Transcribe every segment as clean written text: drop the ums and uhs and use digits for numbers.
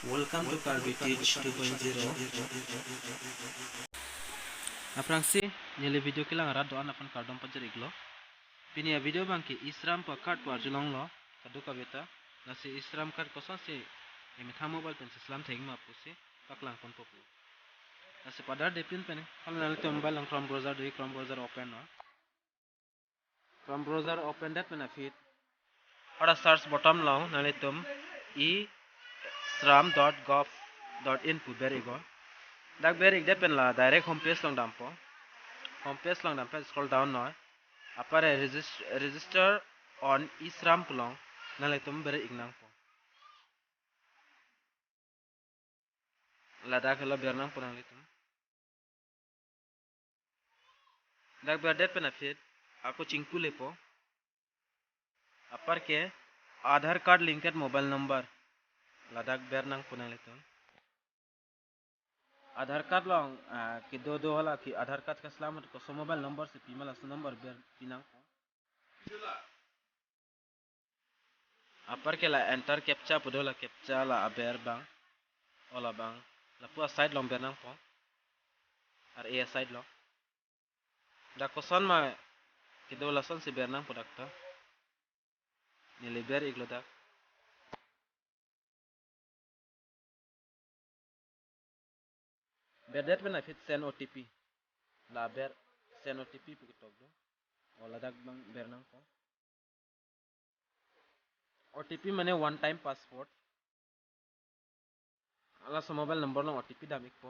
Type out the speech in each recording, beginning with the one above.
Welcome to Carby Teach 2.0. Aprangsi nyele video kilang arat doan apan kardom pajar iglo. Pini ya video bang ki Isram pa card pa julong lo kadu ka beta nasi Isram card kosa si emitha mobile pen Islam theng ma pusi paklang pon popu. Nasi padar depin pen kalau nali tu mobile lang Chrome browser open no. Chrome browser open that pen afit. Pada search bottom long nali tum isram.gov.in pu berigo. Dak berik depen la direct homepage long dampo. Homepage long dampo scroll down no. Apare register on Isram pulong nale tum bere ignang po. La dak lo bernang punang litum. Dak ber depen afit aku cingku lepo. Apar ke Aadhaar card linked mobile number la dak bernang punang litum. Aadhaar card long कि दो वाला कि आधार कार्ड का सलामत को सो mobile number से पीमल अस नंबर बेर पिनांग अपर के ला एंटर कैप्चा पुदो ला कैप्चा ला अबेर बांग ओला बांग ला पुआ साइड long बेरनांग po ar ए साइड long दा कोसन मा कि दो ला सन से बेरनांग product ni liber iglo dak bedet bena fit send OTP la ber send OTP pu kitok do ola dak bang bernang po OTP mane one time password ala so mobile number long OTP damik po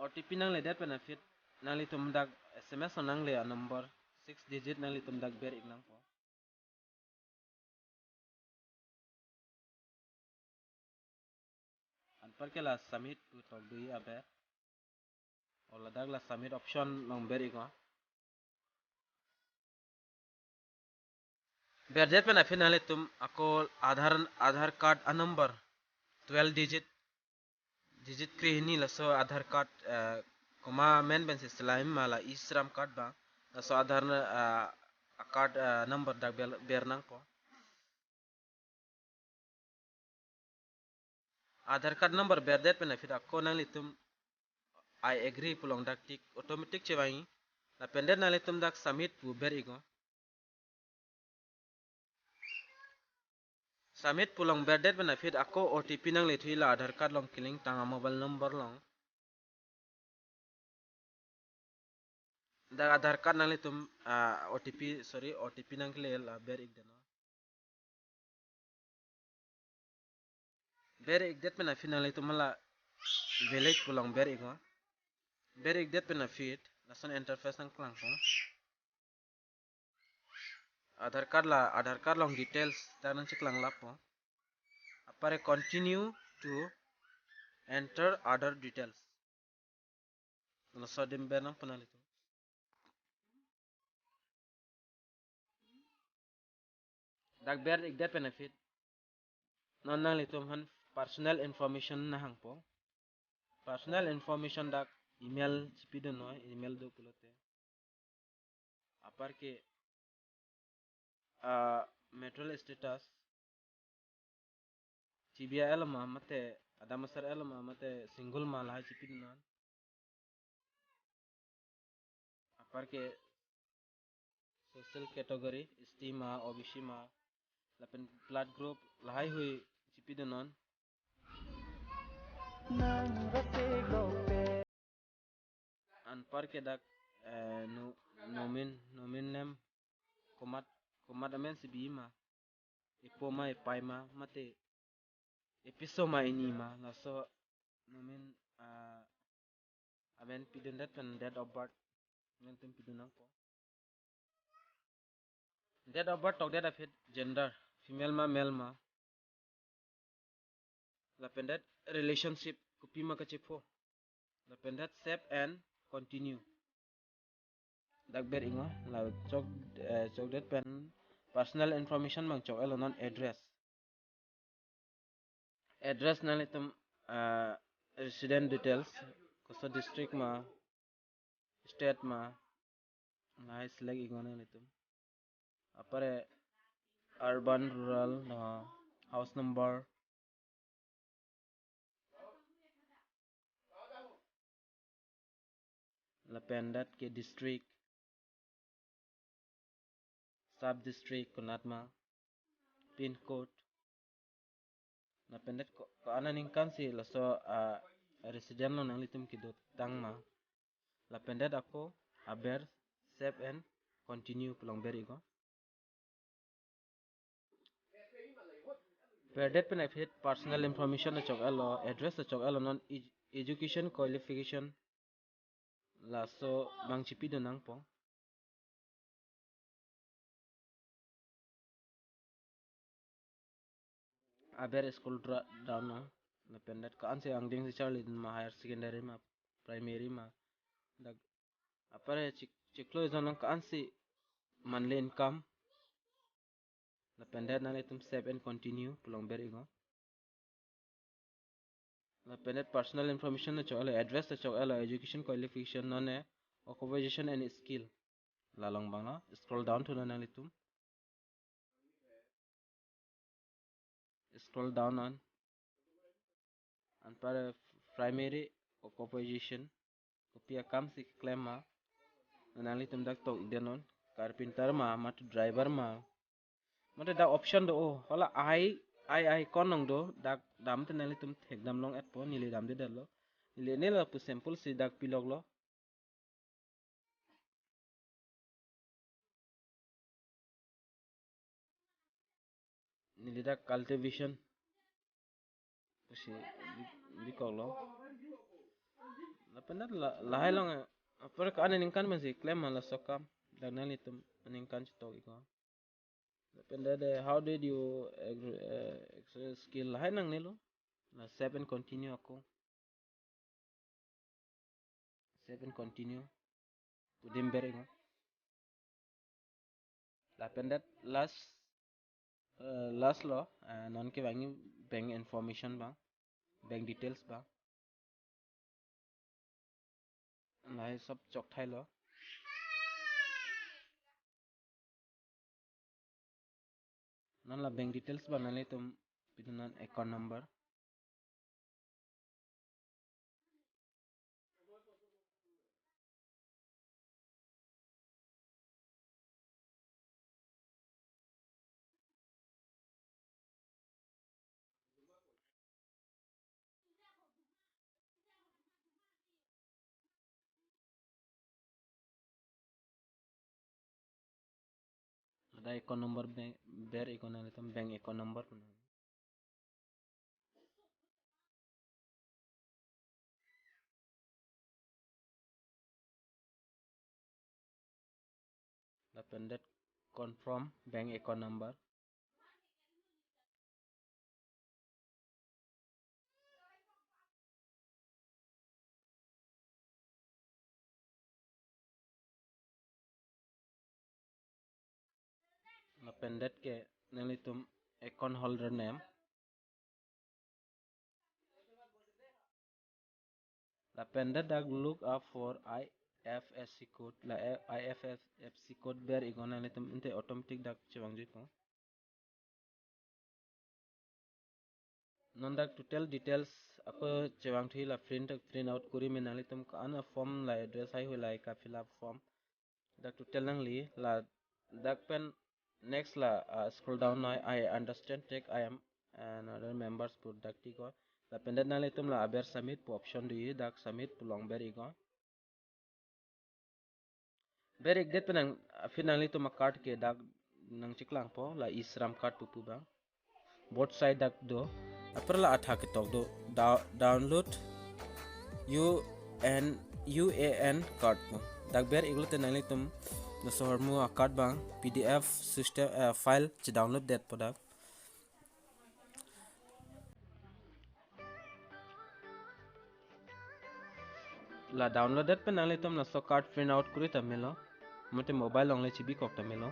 OTP nang le det benefit nang li tum dak SMS nang le a number 6 digit nang li tum dak ber ignang po an par ke la submit pu tok dui abe ola dak la submit option long ber igwa ber det benefit nang li tum ako Aadhaar card a number 12 digit krihini la so Aadhaar card koma men ben sistelaim mala Isram card ba la so Aadhaar card number dak bernang po Aadhaar card number berdet benefit ako nang litum I agree pulong dak tik automatic cewangi la pendet nang litum dak submit pu ber igo submit pulong berdet benefit ako OTP nang lithui la Aadhaar card long kiling tanga mobile number long dak Aadhaar card nang litum OTP nang kile la ber igdeno ber igdet benefit nang litum la village pulong ber igo ber igdet benefit la son interface nang klang po Aadhaar card long details tanang ciklang lapo apare continue to enter other details no so dim benang penalitu dak ber igdet benefit non nang litum han personal information na hang po personal information dak email cipido no email do pulote apar ke metrol status CBL ma mate adamasar el ma mate single ma la cipido non apar ke social category stima OBC ma lapen blood group lahai hui cipido non an par ke dak nomin nem komat amen si bima ipoma ipaima mate episoma ini ma na so nomin amen pidun dat pen date of birth men tum pidun ko date of birth tok date of gender female ma male ma la pen dat relationship kupima ka chipho la pen dat save and continue dak ber ingo la chok det pen personal information mang chok elo non address na litum resident details koso district ma state ma lai select igona nitum apare urban rural house number la pendat ke district sub district kunatma pin code na pendat ko ana ningkan si laso resident lo nang litum kidot tangma la pendat ako aber save and continue pulang beri ko pendat pen fit personal information na chok alo address na chok alo non education qualification la so bang chipi do nang po aber school down na la pendat ka anse ang ding si charlie ma higher secondary ma primary ma dag apare chiklo izon ka ansi monthly income la pendat na letum save and continue pulang beri ko la pendat personal information na chok alo address na chok alo education qualification non occupation and skill la long bang na scroll down to na litum scroll down on para primary occupation kopia kam si claim ma nanali tum dak tok denon carpenter ma mat driver ma mate da option do hola ai konong do dak dam te nali tum thek dam long at po nili dam de dalo nili ne la pu sample si dak pilog lo nili dak cultivation pusi bikog lo la pendat la hai long par ka anin kan ma si claim ma la sokam dak nali tum anin kan tok iko pendat how did you skill hai nang nilo la save and continue ako save and continue udim bering la pendat last lo non ke bangi bank information ba bank details ba la sab chok thai lo non la bank details ba nale tum pidunan account number ada account number bank ber account nale tum bank account number la pendat confirm bank account number la pendat ke nale tum account holder name la pendat dag look up for IFSC code la IFSC code ber account nale tum inte automatic dak chewang jipo non dak total details ako chewang thi la print out kuri menali tum ka ana form la address hai hu lai ka fill up form dak total nang li la dak pen next la scroll down I understand take I am and other members put dak ti ko la pen dat nali tum la aber submit po option di dak submit pulong beri ko beri det pen finally tum card ke dak nang chiklang po la isram card pupu ba both side dak do aperla athak tok do download UAN card mo dagber iglo te nali tum no sohor mu card bang PDF system file che download that product la download that pe nali tum na so card print out kuri tamelo mote mobile ongle chibi kok tamelo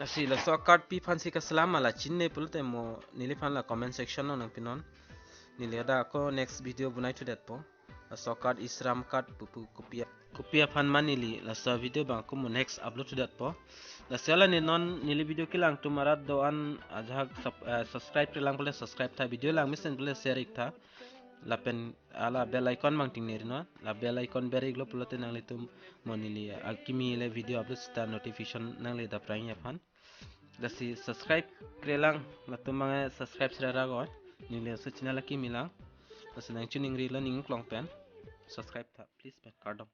Nasi la so card pi fansi ka selama la chinne pulte mo nili fan la comment section no nang pinon nili ada ko next video bunai tu det po la so card isram card pupu kopia fan manili la so video bang ko mo next upload tu det po la sela ni non nili video kilang tu marat do an ajak subscribe kilang boleh subscribe tha video lang misen boleh share ik tha la pen ala bell icon mang ting neri no la bell icon beri glo pulote nang litum monili alkimi le video upload sta notification nang le da prang ya fan dasi subscribe krelang la tu mga subscribe sira rago nili so channel ki milang dasi nang chuning ri lo ning klong pen subscribe tha please pen kardom